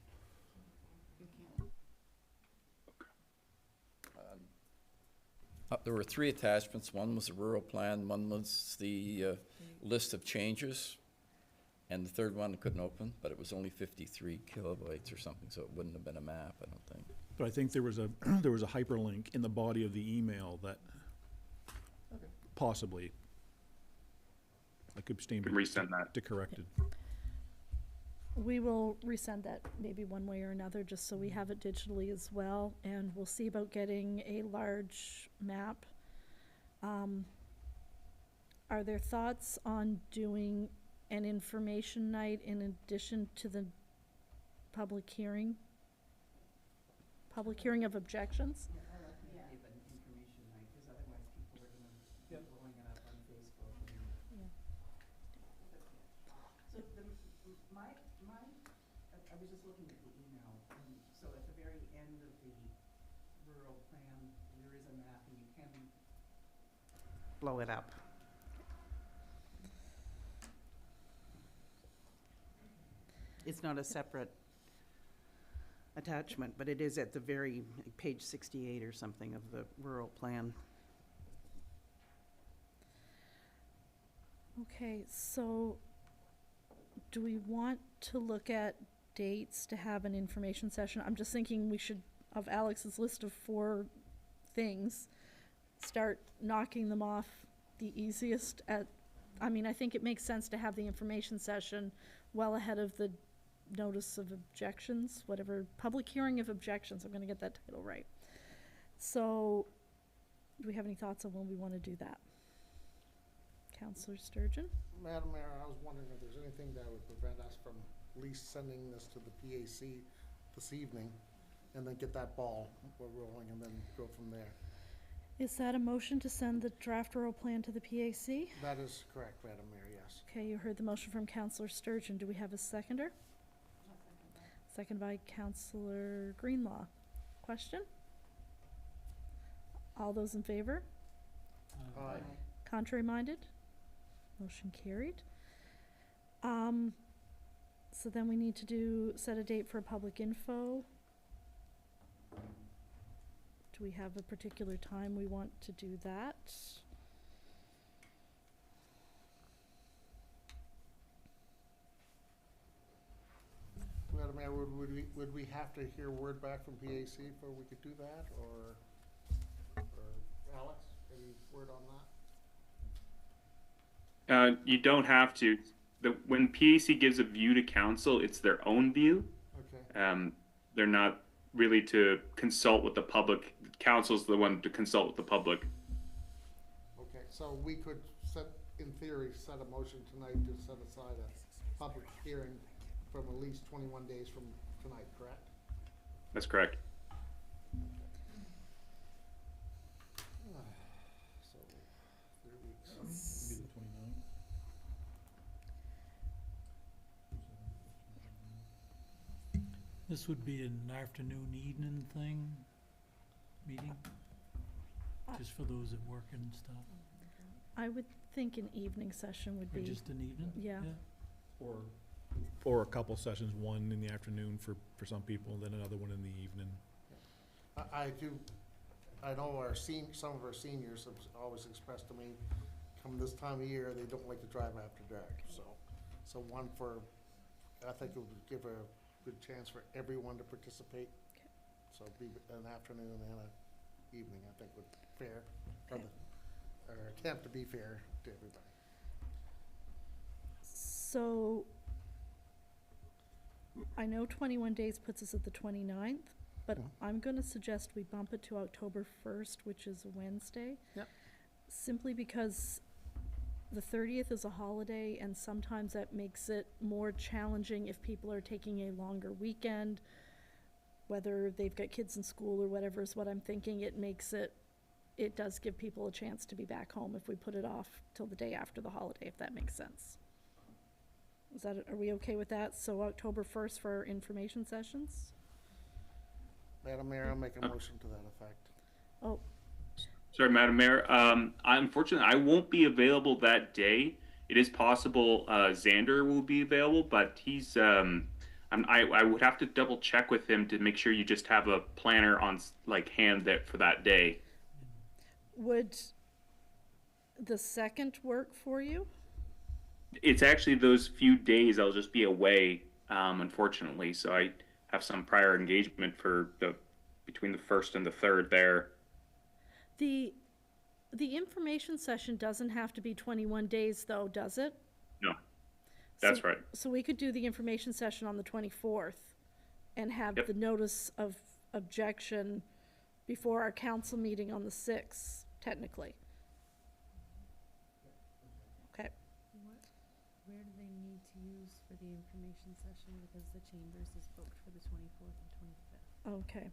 Speaker 2: There were 3 attachments. One was the rural plan, one was the list of changes, and the third one I couldn't open, but it was only 53 kilobytes or something, so it wouldn't have been a map, I don't think.
Speaker 9: But I think there was a hyperlink in the body of the email that possibly I could stand
Speaker 10: Can resend that.
Speaker 9: to corrected.
Speaker 5: We will resend that maybe one way or another, just so we have it digitally as well, and we'll see about getting a large map. Are there thoughts on doing an information night in addition to the public hearing? Public hearing of objections?
Speaker 8: I was just looking at the email, and so at the very end of the rural plan, there is a map, and you can blow it up. It's not a separate attachment, but it is at the very, page 68 or something of the rural plan.
Speaker 5: Okay, so do we want to look at dates to have an information session? I'm just thinking we should, of Alex's list of 4 things, start knocking them off the easiest at, I think it makes sense to have the information session well ahead of the notice of objections, whatever, public hearing of objections, I'm gonna get that title right. So, do we have any thoughts on when we wanna do that? Counselor Sturgeon?
Speaker 7: Madam Mayor, I was wondering if there's anything that would prevent us from at least sending this to the PAC this evening, and then get that ball rolling, and then go from there.
Speaker 5: Is that a motion to send the draft oral plan to the PAC?
Speaker 7: That is correct, Madam Mayor, yes.
Speaker 5: Okay, you heard the motion from Counselor Sturgeon. Do we have a seconder? Second by Counselor Greenlaw. Question? All those in favor?
Speaker 7: Aye.
Speaker 5: Contrary minded? Motion carried. So then we need to set a date for public info. Do we have a particular time we want to do that?
Speaker 7: Madam Mayor, would we have to hear word back from PAC before we could do that, or Alex, any word on that?
Speaker 10: You don't have to. when PAC gives a view to council, it's their own view.
Speaker 7: Okay.
Speaker 10: They're not really to consult with the public. Council's the one to consult with the public.
Speaker 7: Okay, so we could set, in theory, set a motion tonight to set aside a public hearing from at least 21 days from tonight, correct?
Speaker 10: That's correct.
Speaker 7: So, 3 weeks.
Speaker 9: Maybe the 29th.
Speaker 3: This would be an afternoon, evening thing, meeting? Just for those that work and stuff?
Speaker 5: I would think an evening session would
Speaker 3: Or
Speaker 5: be,
Speaker 3: just an evening?
Speaker 5: yeah.
Speaker 9: Or a couple sessions, one in the afternoon for some people, then another one in the evening.
Speaker 7: I know some of our seniors have always expressed to me, come this time of year, they don't like to drive after dark, so one for, I think it would give a good chance for everyone to participate. So it'd be an afternoon and an evening, I think would be fair, or attempt to be fair to everybody.
Speaker 5: So, I know 21 days puts us at the 29th, but
Speaker 7: Mhm.
Speaker 5: I'm gonna suggest we bump it to October 1st, which is a Wednesday.
Speaker 7: Yep.
Speaker 5: Simply because the 30th is a holiday, and sometimes that makes it more challenging if people are taking a longer weekend, whether they've got kids in school or whatever is what I'm thinking. It does give people a chance to be back home if we put it off till the day after the holiday, if that makes sense. Are we okay with that? So October 1st for our information sessions?
Speaker 7: Madam Mayor, I'll make a motion to that effect.
Speaker 5: Oh,
Speaker 10: Sorry, Madam Mayor. Unfortunately, I won't be available that day. It is possible Xander will be available, but he's. I would have to double check with him to make sure you just have a planner on hand that for that day.
Speaker 5: would the 2nd work for you?
Speaker 10: It's actually those few days I'll just be away, unfortunately. So I have some prior engagement for between the 1st and the 3rd there.
Speaker 5: The information session doesn't have to be 21 days though, does it?
Speaker 10: No, that's
Speaker 5: So-
Speaker 10: right.
Speaker 5: So we could do the information session on the 24th and have
Speaker 10: Yep.
Speaker 5: the notice of objection before our council meeting on the 6th, technically. Okay,
Speaker 11: Where do they need to use for the information session, because the chambers is booked for the 24th and 25th?
Speaker 5: okay.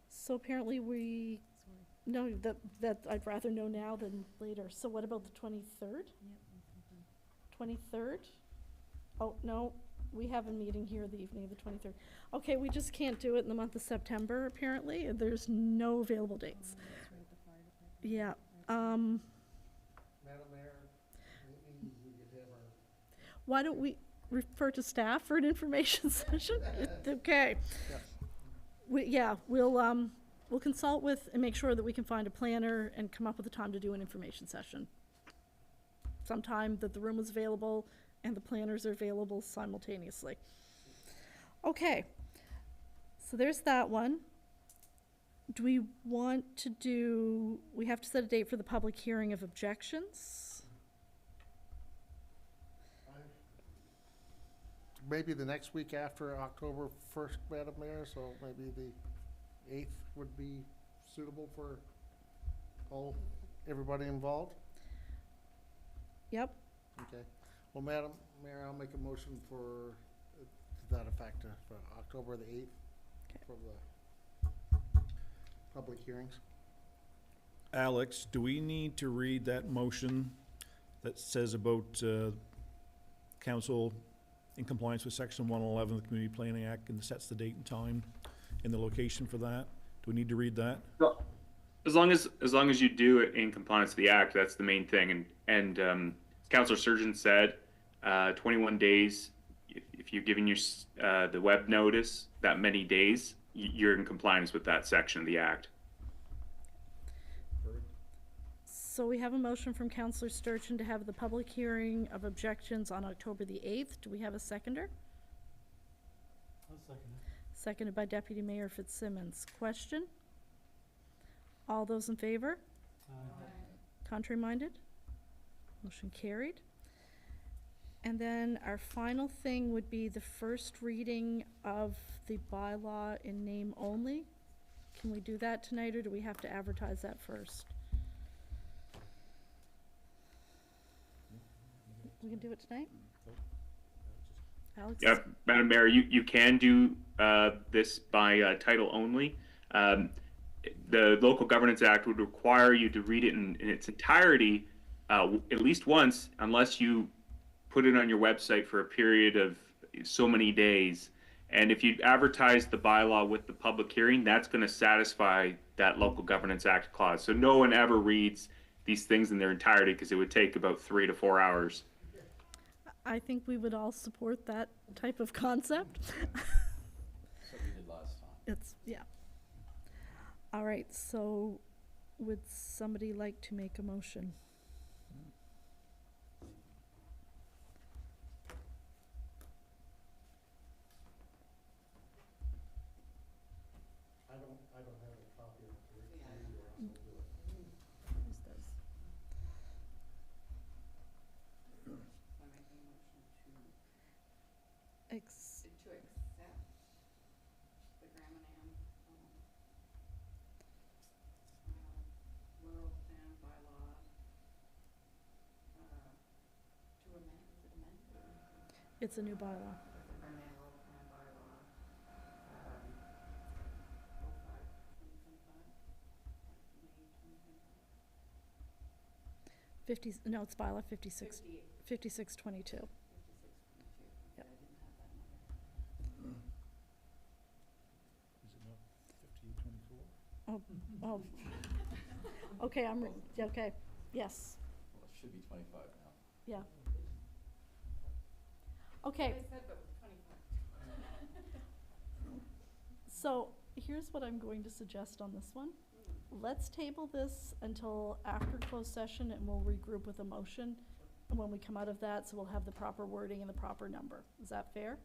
Speaker 5: So apparently
Speaker 11: Sorry.
Speaker 5: no, that I'd rather know now than later. So what about the 23rd?
Speaker 11: Yep, I'm thinking.
Speaker 5: 23rd? Oh, no, we have a meeting here the evening of the 23rd. Okay, we just can't do it in the month of September, apparently. There's no available dates.
Speaker 11: That's right, the fire department.
Speaker 5: Yeah,
Speaker 7: Madam Mayor, maybe we could have our
Speaker 5: why don't we refer to staff for an information session? Okay.
Speaker 7: Yeah.
Speaker 5: We'll consult with and make sure that we can find a planner and come up with a time to do an information session. Sometime that the room is available and the planners are available simultaneously. Okay, so there's that one. Do we want to we have to set a date for the public hearing of objections?
Speaker 7: Maybe the next week after October 1st, Madam Mayor, so maybe the 8th would be suitable for everybody involved?
Speaker 5: Yep,
Speaker 7: Okay. Well, Madam Mayor, I'll make a motion to that effect, for October the 8th for the public hearings.
Speaker 9: Alex, do we need to read that motion that says about council in compliance with section 111 of the Community Planning Act and sets the date and time and the location for that? Do we need to read that?
Speaker 10: Well, as long as you do it in compliance with the act, that's the main thing. And Councilor Surgeon said 21 days. If you're giving your the web notice that many days, you're in compliance with that section of the act.
Speaker 5: so we have a motion from Councillor Sturgeon to have the public hearing of objections on October the 8th. Do we have a seconder?
Speaker 3: I'll second it.
Speaker 5: Seconded by Deputy Mayor Fitzsimmons. Question? All those in favor? Contrary-minded? Motion carried. And then our final thing would be the first reading of the bylaw in name only. Can we do that tonight, or do we have to advertise that first? We can do it tonight? Alex?
Speaker 10: Yeah, Madam Mayor, you can do this by title only. The Local Governance Act would require you to read it in its entirety at least once, unless you put it on your website for a period of so many days. And if you advertise the bylaw with the public hearing, that's going to satisfy that Local Governance Act clause. So no one ever reads these things in their entirety, because it would take about 3 to 4 hours.
Speaker 5: I think we would all support that type of concept.
Speaker 2: So we did last time.
Speaker 5: It's, yeah. All right, so would somebody like to make a motion?
Speaker 7: I don't have a copy of it.
Speaker 5: Who's does? Ex-
Speaker 12: To accept the Graham and rural plan bylaw, to amend, is it amended?
Speaker 5: It's a new bylaw.
Speaker 12: Amend rural plan bylaw, 05/2025, May 2025.
Speaker 5: 50, no, it's bylaw 56, 5622.
Speaker 12: 56/22.
Speaker 5: Yep.
Speaker 12: I didn't have that number.
Speaker 9: Is it not 5824?
Speaker 5: Oh, okay, okay, yes,
Speaker 2: Well, it should be 25 now.
Speaker 5: yeah. Okay,
Speaker 12: I said, but 25.
Speaker 5: so here's what I'm going to suggest on this one. Let's table this until after closed session, and we'll regroup with a motion when we come out of that, so we'll have the proper wording and the proper number. Is that fair?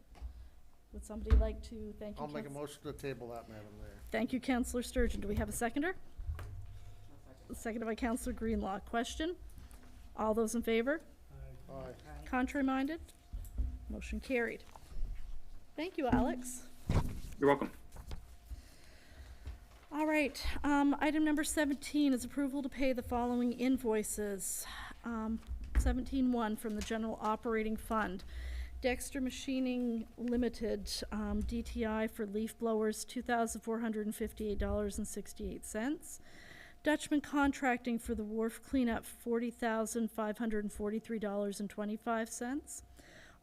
Speaker 5: Would somebody like to, thank you,
Speaker 7: I'll make a
Speaker 5: Council-
Speaker 7: motion to table that, Madam Mayor.
Speaker 5: Thank you, Councillor Sturgeon. Do we have a seconder? Seconded by Councillor Greenlaw. Question? All those in favor?
Speaker 7: Aye.
Speaker 5: Contrary-minded? Motion carried. Thank you, Alex.
Speaker 10: You're welcome.
Speaker 5: All right, item number 17 is approval to pay the following invoices. 17-1 from the General Operating Fund. Dexter Machining Limited, DTI for leaf blowers, $2,458.68. Dutchman Contracting for the wharf cleanup, $40,543.25.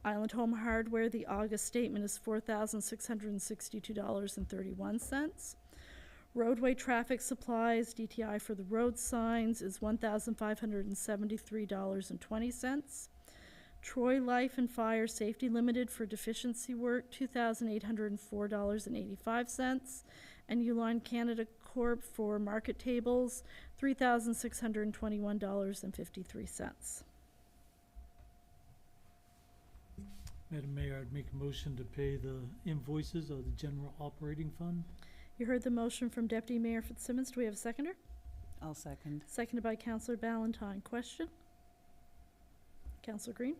Speaker 5: Island Home Hardware, the August statement is $4,662.31. Roadway Traffic Supplies, DTI for the road signs is $1,573.20. Troy Life and Fire Safety Limited for deficiency work, $2,804.85. And Uline Canada Corp for market tables, $3,621.53.
Speaker 3: Madam Mayor, I'd make a motion to pay the invoices of the general operating fund.
Speaker 5: You heard the motion from Deputy Mayor Fitzsimmons. Do we have a seconder?
Speaker 8: I'll second.
Speaker 5: Seconded by Councillor Ballantyne. Question? Councillor Green?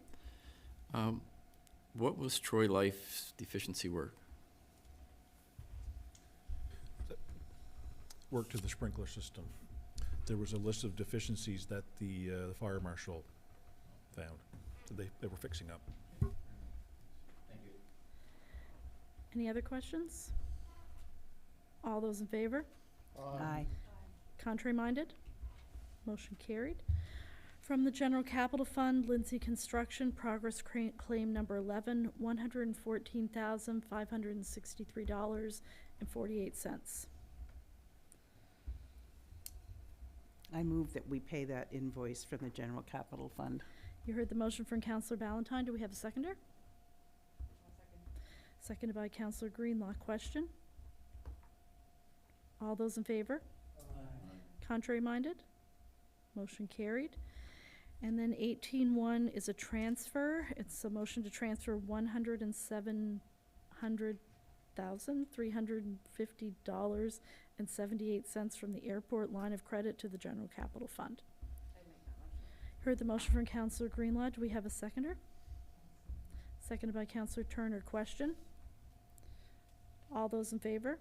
Speaker 2: What was Troy Life's deficiency work?
Speaker 9: Work to the sprinkler system. There was a list of deficiencies that the fire marshal found, that they were fixing up.
Speaker 5: Any other questions? All those in favor?
Speaker 8: Aye.
Speaker 5: Contrary-minded? Motion carried. From the General Capital Fund, Lindsay Construction, progress claim number 11, $114,563.48.
Speaker 8: I move that we pay that invoice from the general capital fund.
Speaker 5: You heard the motion from Councillor Ballantyne. Do we have a seconder? Seconded by Councillor Greenlaw. Question? All those in favor? Contrary-minded? Motion carried. And then 18-1 is a transfer. It's a motion to transfer $107,350.78 from the airport line of credit to the general capital fund.
Speaker 12: I make that motion.
Speaker 5: Heard the motion from Councillor Greenlaw. Do we have a seconder? seconded by Counselor Turner. Question? All those in favor?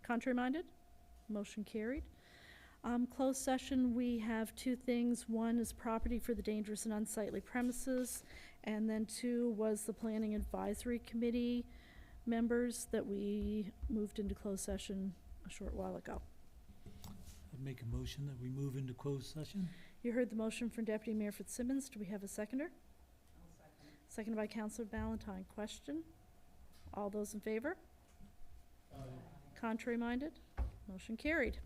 Speaker 5: Contrary-minded? Motion carried. Closed session, we have two things. One is property for the dangerous and unsightly premises, and then two was the Planning Advisory Committee members that we moved into closed session a short while ago.
Speaker 3: I'd make a motion that we move into closed session.
Speaker 5: You heard the motion from Deputy Mayor Fitzsimmons. Do we have a seconder? Seconded by Councillor Ballantyne. Question? All those in favor? Contrary-minded? Motion carried.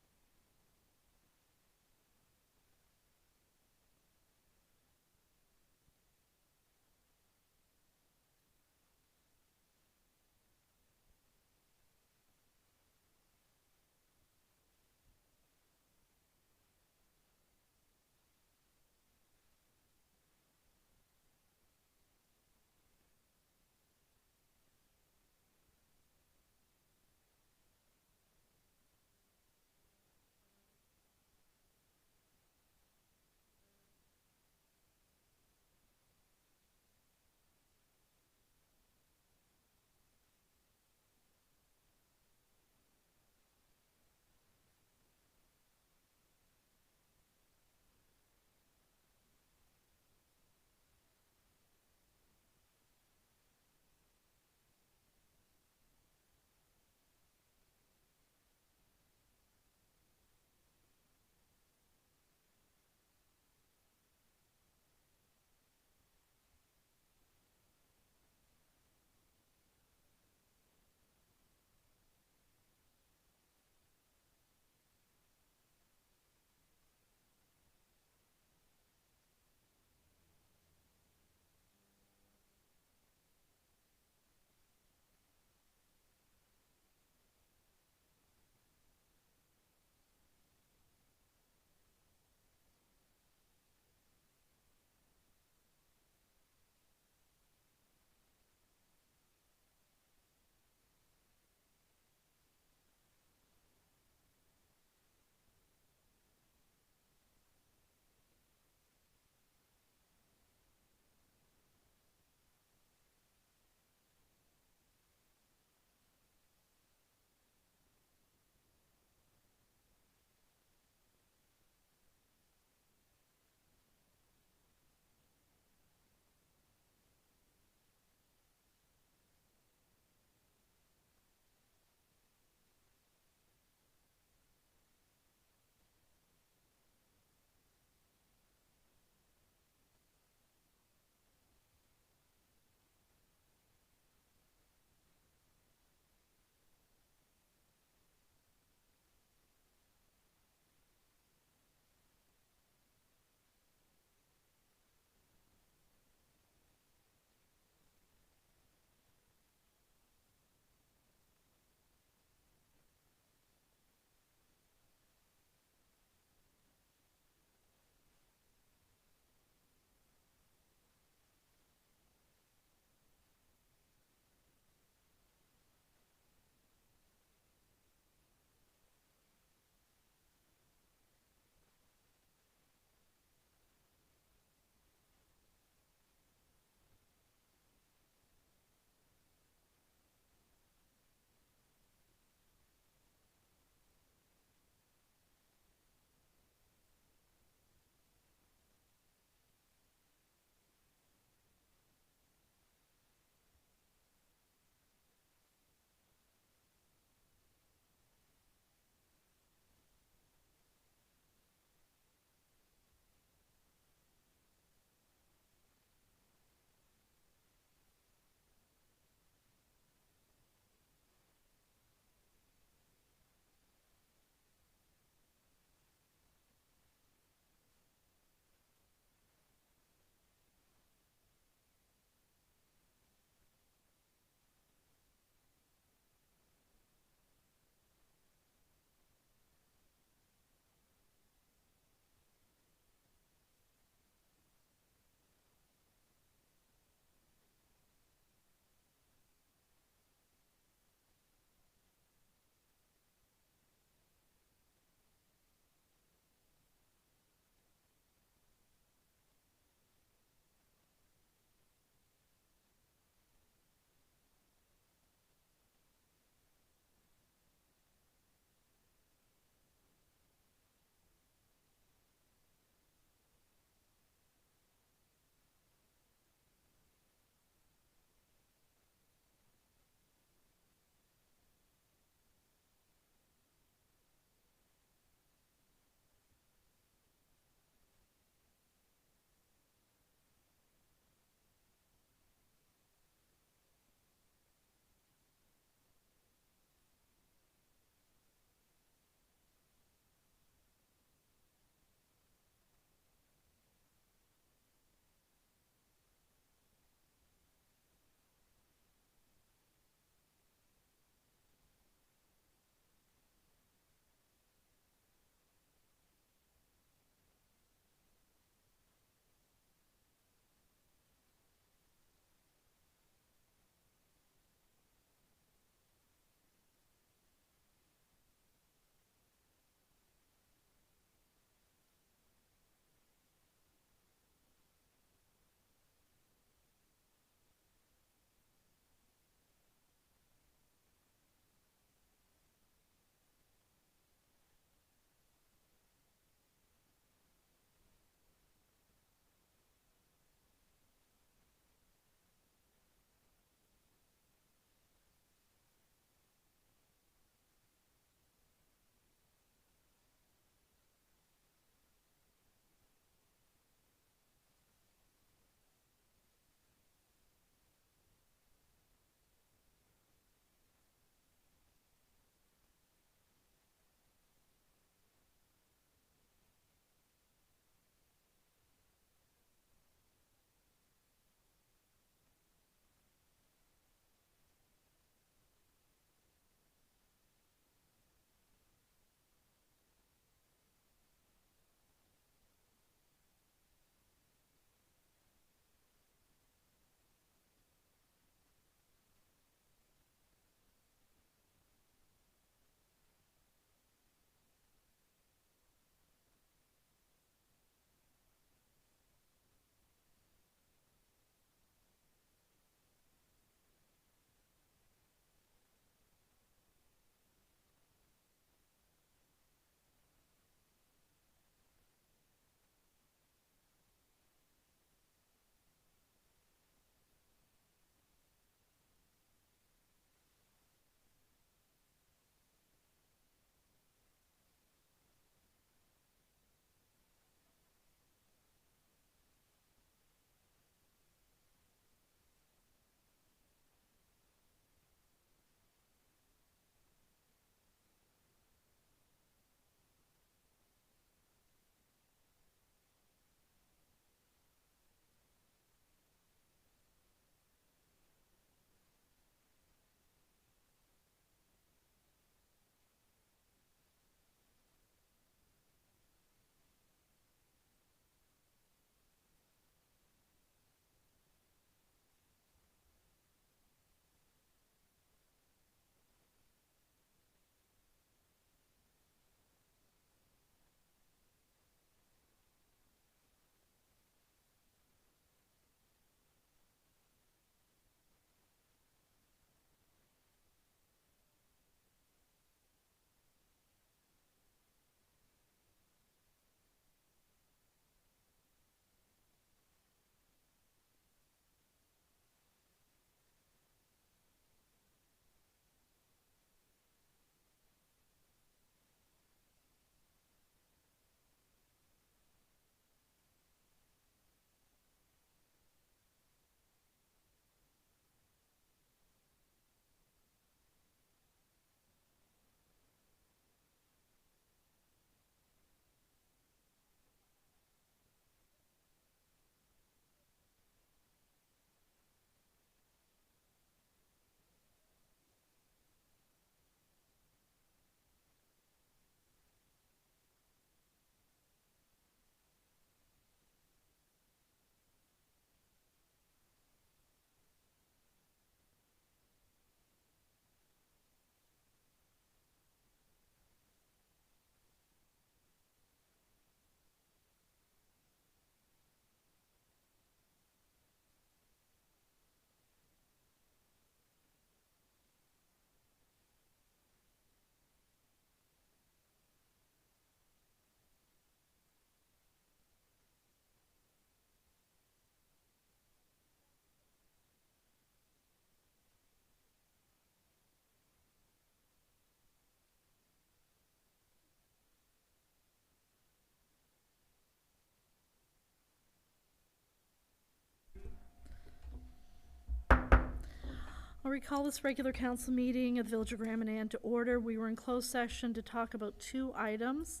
Speaker 5: I'll recall this regular council meeting of the Village of Grand Manan to order. We were in closed session to talk about 2 items.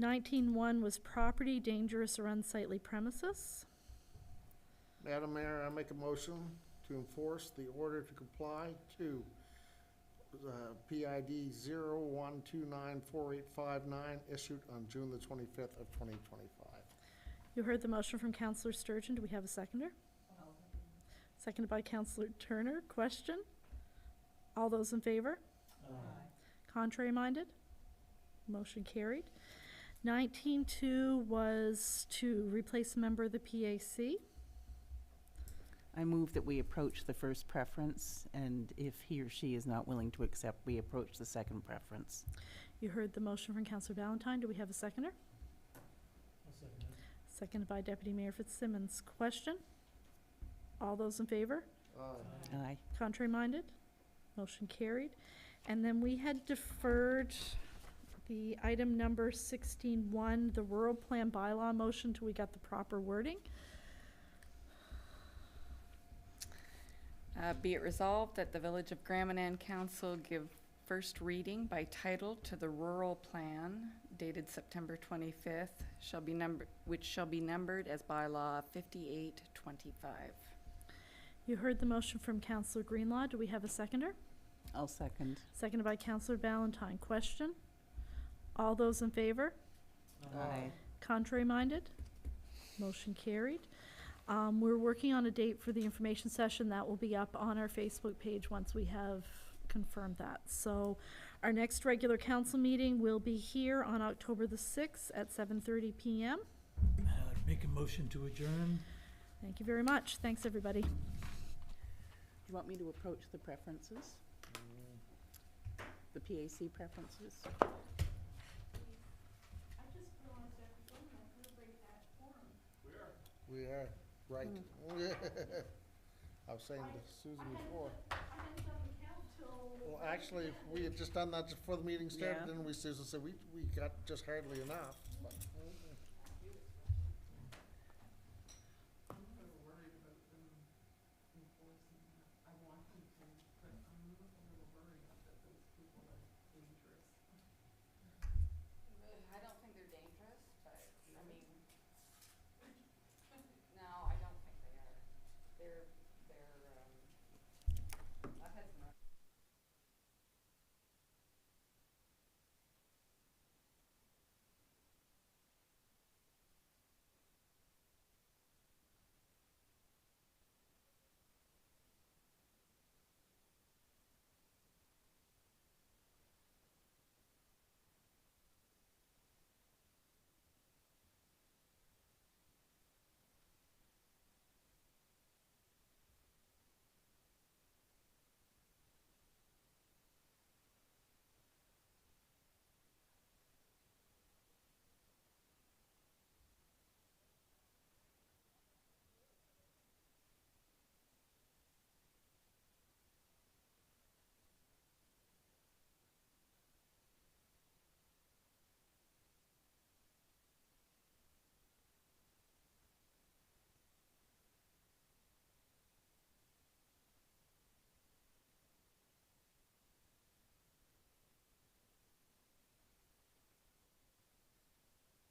Speaker 5: 19.1 was property, dangerous or unsightly premises.
Speaker 7: Madam Mayor, I make a motion to enforce the order to comply to PID 01294859 issued on June the 25th of 2025.
Speaker 5: You heard the motion from Councillor Sturgeon. Do we have a seconder? Seconded by Councillor Turner. Question? All those in favor? Contrary minded? Motion carried. 19.2 was to replace a member of the PAC.
Speaker 8: I move that we approach the first preference, and if he or she is not willing to accept, we approach the second preference.
Speaker 5: You heard the motion from Councillor Valentine. Do we have a seconder? Seconded by Deputy Mayor Fitzsimmons. Question? All those in favor?
Speaker 8: Aye.
Speaker 5: Contrary minded? Motion carried. And then we had deferred the item number 16.1, the rural plan bylaw motion, till we got the proper wording.
Speaker 12: Be it resolved that the Village of Grand Manan Council give first reading by title to the rural plan dated September 25th, which shall be numbered as bylaw 5825.
Speaker 5: You heard the motion from Councillor Greenlaw. Do we have a seconder?
Speaker 8: I'll second.
Speaker 5: Seconded by Councillor Valentine. Question? All those in favor?
Speaker 8: Aye.
Speaker 5: Contrary minded? Motion carried. We're working on a date for the information session. That will be up on our Facebook page once we have confirmed that. So our next regular council meeting will be here on October the 6th at 7:30 p.m.
Speaker 3: Make a motion to adjourn.
Speaker 5: Thank you very much. Thanks, everybody.
Speaker 8: Do you want me to approach the preferences? The PAC preferences?
Speaker 7: We are, right. I was saying to Susan before. Well, actually, we had just done that just before the meeting started,
Speaker 8: Yeah.
Speaker 7: didn't we, Susan? So we got just hardly enough, but.